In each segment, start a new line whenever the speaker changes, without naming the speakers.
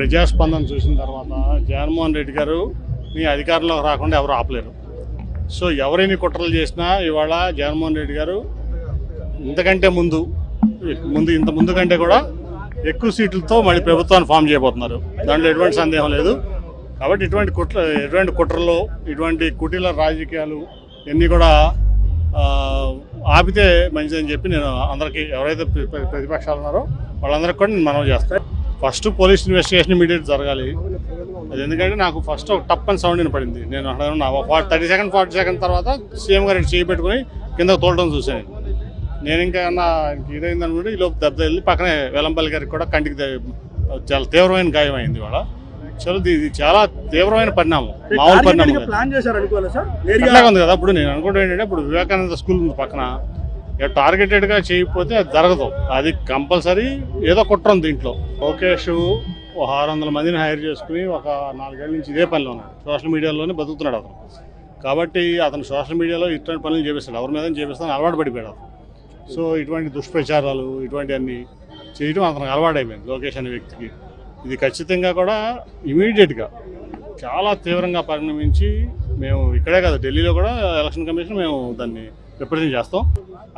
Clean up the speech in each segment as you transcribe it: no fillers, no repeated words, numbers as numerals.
ప్రజాస్పందన చూసిన తర్వాత జగన్మోహన్ రెడ్డి గారు మీ అధికారంలోకి రాకుండా ఎవరు ఆపలేరు. సో ఎవరైనా కుట్రలు చేసినా ఇవాళ జగన్మోహన్ రెడ్డి గారు ఇంతకంటే ముందు కంటే కూడా ఎక్కువ సీట్లతో మళ్ళీ ప్రభుత్వాన్ని ఫామ్ చేయబోతున్నారు. దాంట్లో ఎటువంటి సందేహం లేదు. కాబట్టి ఇటువంటి కుట్రలు, ఇటువంటి కుటీల రాజకీయాలు ఇవన్నీ కూడా ఆపితే మంచిదని చెప్పి నేను అందరికీ, ఎవరైతే ప్రతిపక్షాలు ఉన్నారో వాళ్ళందరికీ కూడా నేను మనవి చేస్తాను. ఫస్ట్ పోలీస్ ఇన్వెస్టిగేషన్ ఇమీడియట్ జరగాలి. అది ఎందుకంటే నాకు ఫస్ట్ ఒక టప్ అని సౌండ్ వినపడింది. నేను 40 సెకండ్ తర్వాత సీఎం గారు చేయి పెట్టుకుని కిందకు తోలడం చూశాను. నేను ఇంకా ఇదైందనుకుంటే ఈ లోపు దెబ్బ వెళ్ళి పక్కనే వెల్లంపల్లి గారికి కూడా కంటికి చాలా తీవ్రమైన గాయం అయింది. వాళ్ళ ఇది చాలా తీవ్రమైన పరిణామం, మామూలు పరిణామం అట్లాగే ఉంది కదా. ఇప్పుడు నేను అనుకుంటే ఏంటంటే, ఇప్పుడు వివేకానంద స్కూల్ ఉంది పక్కన, టార్గెటెడ్గా చేయకపోతే అది జరగదు. అది కంపల్సరీ ఏదో కుట్ర ఉంది దీంట్లో. లోకేష్ 600 మందిని హైర్ చేసుకుని ఒక 4 ఏళ్ళ నుంచి ఇదే పనిలో ఉన్నాడు. సోషల్ మీడియాలోనే బతుకుతున్నాడు అతను. కాబట్టి అతను సోషల్ మీడియాలో ఇటువంటి పనులు చేపిస్తాడు, ఎవరి మీద చేపిస్తాను అలవాటు పడిపోయాడు అతను. సో ఇటువంటి దుష్ప్రచారాలు ఇటువంటివన్నీ చేయడం అతనికి అలవాటైపోయింది లోకేష్ అనే వ్యక్తికి. ఇది ఖచ్చితంగా కూడా ఇమీడియట్గా చాలా తీవ్రంగా పరిణమించి మేము ఇక్కడే కాదు ఢిల్లీలో కూడా ఎలక్షన్ కమిషన్ మేము దాన్ని రిప్రజెంట్ చేస్తాం.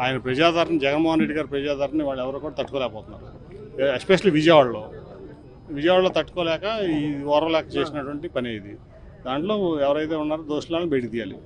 ఆయన ప్రజాదరణ, జగన్మోహన్ రెడ్డి గారి ప్రజాదరణ వాళ్ళు ఎవరు కూడా తట్టుకోలేకపోతున్నారు. ఎస్పెషల్లీ విజయవాడలో తట్టుకోలేక ఈ ఓర్వలేక చేసినటువంటి పని ఇది. దాంట్లో ఎవరైతే ఉన్నారో దోషులను బయటికి తీయాలి.